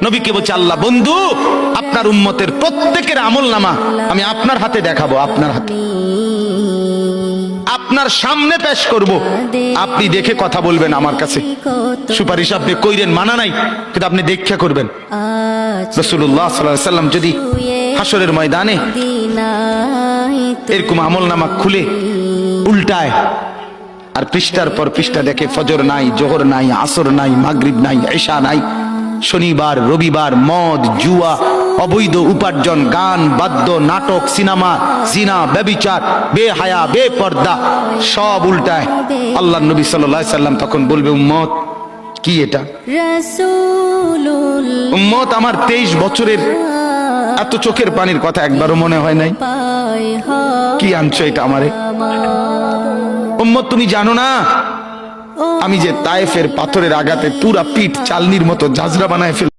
নবীকে বলছে আল্লাহ বন্ধু আপনার উম্মতের প্রত্যেকের আমলনামা আমি আপনার হাতে দেখাবো, আপনার হাতে আপনার সামনে পেশ করব, আপনি দেখে কথা বলবেন আমার কাছে। সুপারিশ আপনি কইরেন, মানা নাই, কিন্তু আপনি দেখা করবেন। রাসূলুল্লাহ সাল্লাল্লাহু আলাইহি ওয়াসাল্লাম যদি হাসরের ময়দানে এরকম আমলনামা খুলে উল্টায় আর পৃষ্ঠার পর পৃষ্ঠা দেখে ফজর নাই, জোহর নাই, আসর নাই, মাগরিব নাই, ইশা নাই, শনিবার রবিবার, মদ জুয়া, অবৈধ উপার্জন, গান বাদ্য, নাটক, সিনেমা, জিনা, ব্যভিচার, বেহায়া, বেপর্দা সব উল্টায়, আল্লাহর নবী সাল্লাল্লাহু আলাইহি সাল্লাম তখন বলবে উম্মত কি এটা? উম্মত আমার 23 বছরের এত চোখের পানির কথা একবারও মনে হয় নাই, কি আনছো এটা আমারে? উম্মত তুমি জানো না আমি যে তায়েফের পাথরের আঘাতে পুরা পিঠ চালনির মতো ঝাঁঝরা বানায় ফেল